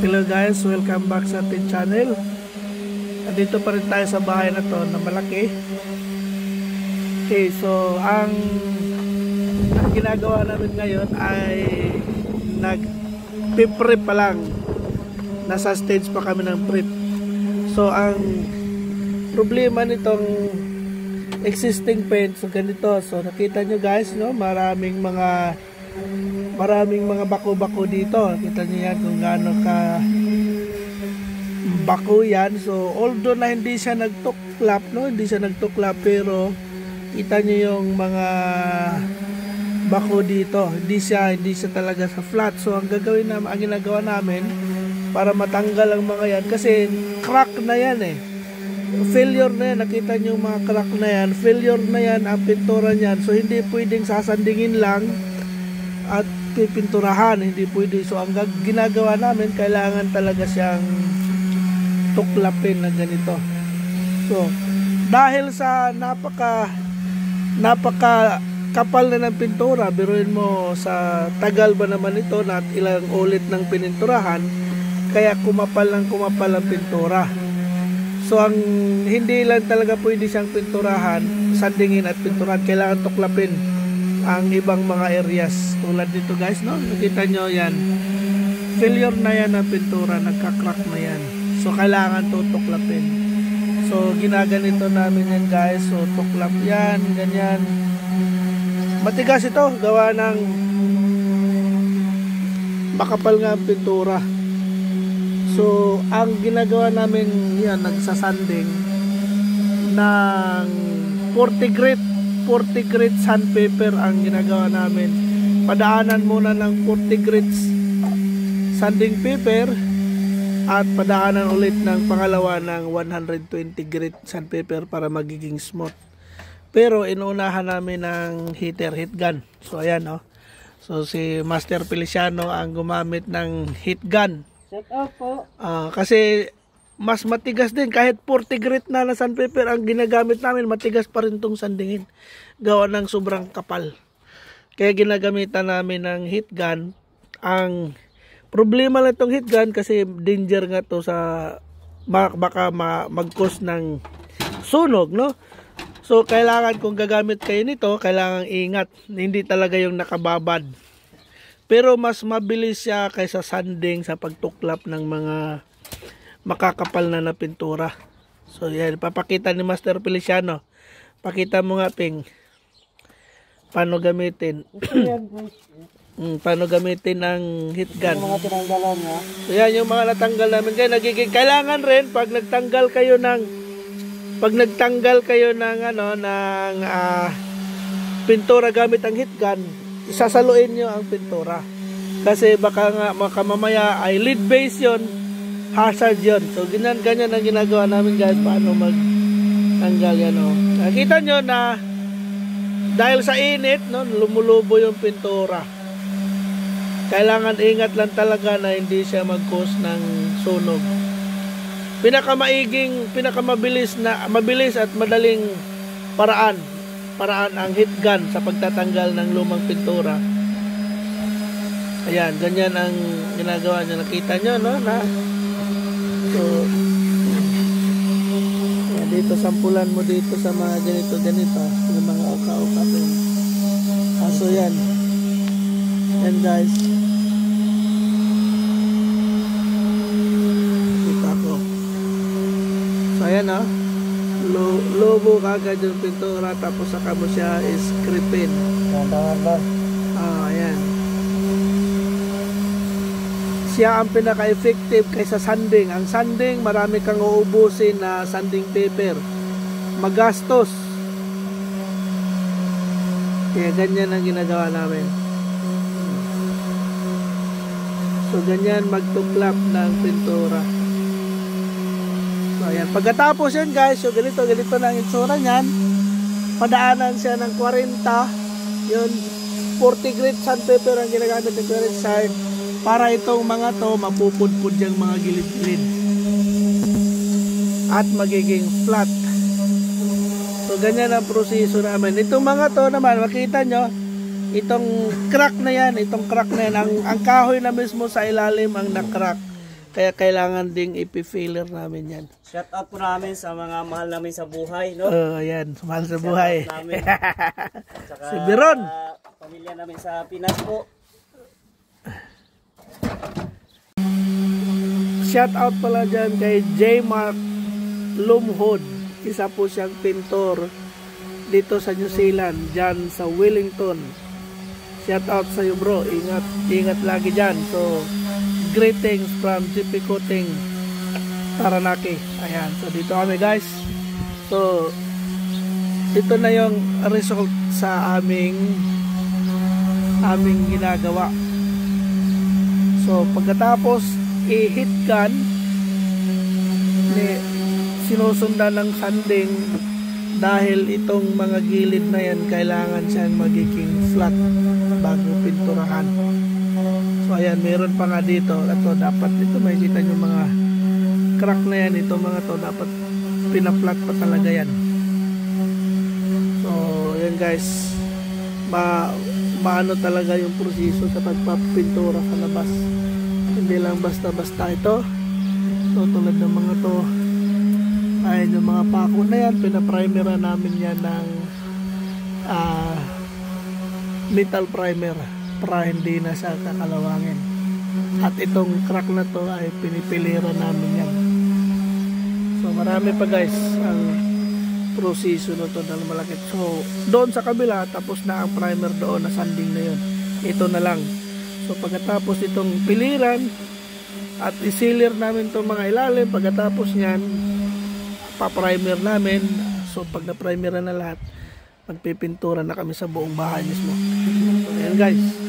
Hello guys, welcome back sa ating channel. Dito pa rin tayo sa bahay na to na malaki. Okay, so ang ginagawa namin ngayon ay nag-prep pa lang. Nasa stage pa kami ng prep. So ang problema nitong existing paint, so ganito. So nakita nyo guys, no, maraming mga bako-bako dito. Kita niyo yan kung gaano ka bako yan. So although na hindi siya nagtuklap, no, hindi siya nagtuklap, pero kita niyo yung mga bako dito. Hindi siya talaga sa flat. So ang ginagawa namin para matanggal ang mga yan, kasi crack na yan eh. Failure na yan. Nakita niyo yung mga crack na yan. Failure na yan ang pintura niyan. So hindi pwedeng sasandingin lang at pipinturahan, hindi pwede. So ang ginagawa namin, kailangan talaga siyang tuklapin na ganito. So dahil sa napaka kapal na ng pintura, biruin mo sa tagal ba naman ito na ilang ulit ng pininturahan, kaya kumapal ang pintura. So ang hindi lang talaga pwede siyang pinturahan, sandingin at pinturahan, kailangan tuklapin ang ibang mga areas. Tulad dito guys, no? Nakita nyo yan. Failure na yan ang pintura, nagka-crack na yan. So kailangan tutuklapin. So ginaganito namin yan guys. So tuklap yan, ganyan. Matigas ito, gawa ng makapal nga ang pintura. So ang ginagawa namin yan, nagsasanding ng 40 grit sandpaper ang ginagawa namin. Padaanan muna ng 40 grits sanding paper at padaanan ulit ng pangalawa ng 120 grit sandpaper para magiging smooth. Pero inuunahan namin ng heat gun. So ayan, oh. So si Master Feliciano ang gumamit ng heat gun. Set up po. Kasi mas matigas din, kahit 40 grit na sandpaper ang ginagamit namin, matigas pa rin itong sandingin, gawa ng sobrang kapal. Kaya ginagamitan namin ng heat gun. Ang problema lang itong heat gun, kasi danger nga to sa baka mag-cause ng sunog, no? So kailangan, kung gagamit kayo nito, kailangan ingat, hindi talaga yung nakababad. Pero mas mabilis siya kaysa sanding sa pagtuklap ng mga makakapal na pintura. So yan, papakita ni Master Feliciano. Pakita mo nga, Ping, paano gamitin. Paano gamitin ang heat gun. Yung mga tinanggalan niya. So yan yung mga natanggal namin. Kaya kailangan rin pag nagtanggal kayo ng pintura gamit ang heat gun, isasaluin nyo ang pintura. Kasi baka mamaya ay lead base yun, hazard yun. So ganyan ang ginagawa namin guys, paano magtanggal yan, oh. Nakita nyo na dahil sa init, no, lumulubo yung pintura. Kailangan ingat lang talaga na hindi siya mag-cause ng sunog. Mabilis at madaling paraan ang heat gun sa pagtatanggal ng lumang pintura. Ayan, ganyan ang ginagawa niya. Nakita nyo, no, na so yan, dito sampulan mo dito sa mga ganito yung mga oka-oka. So yan guys, kita ko. So ayan, oh, lobo kagad yung pintura, tapos saka mo siya iscripin. Ayan, siya ang pinaka-effective kaysa sanding. Ang sanding, marami kang uubusin na sanding paper, magastos. Kaya ganyan ang ginagawa namin. So ganyan magtuklap ng pintura. So ayan, pagkatapos yan guys, so ganito na ang itsura niyan. Padaanan siya ng 40, yun, 40 grit sandpaper ang ginagamit ng current side, para itong mga to mapupudpud yung mga gilid-gilid at magiging flat. So ganyan ang proseso namin. Itong mga to naman, makita nyo, itong crack na yan, ang kahoy na mismo sa ilalim ang na-crack. Kaya kailangan ding ipi-filler namin yan. Shout out po namin sa mga mahal namin sa buhay, no? Ayan, mahal sa buhay. Shout out namin. Saka, Si Biron. Pamilya namin sa Pinas po. Shout out pala dyan kay J. Mark Lumhod. Isa po siyang pintor dito sa New Zealand, dyan sa Wellington. Shout out sa iyo, bro. Ingat lagi dyan. So, greetings from GP Coating Taranaki. Ayan, so dito kami guys. So, ito na yung result sa aming ginagawa. So, pagkatapos i-hit gun, sinusundan ng sanding dahil itong mga gilid na yan kailangan siyang magiging flat bago pinturahan. So ayan, meron pa nga dito. Ito dapat, ito makikita nyo mga crack na yan. Ito mga to dapat pinaplat pa talaga yan. So ayan guys, maano talaga yung proseso sa pagpapintura sa labas. Hindi lang basta-basta ito. So tulad ng mga to, ayan yung mga pako na yan, pinaprimer namin yan ng metal primer para hindi na siya kakalawangin. At itong crack na to ay pinipilira namin yan. So marami pa guys ang proseso na to dahil malaki. So doon sa kabila, tapos na ang primer doon na sanding na yun. Ito na lang. So pagkatapos itong piliran at isilir namin itong mga ilalim, pagkatapos nyan pa-primer namin. So pag na-primer na lahat, magpipintura na kami sa buong bahay mismo. So ayan guys.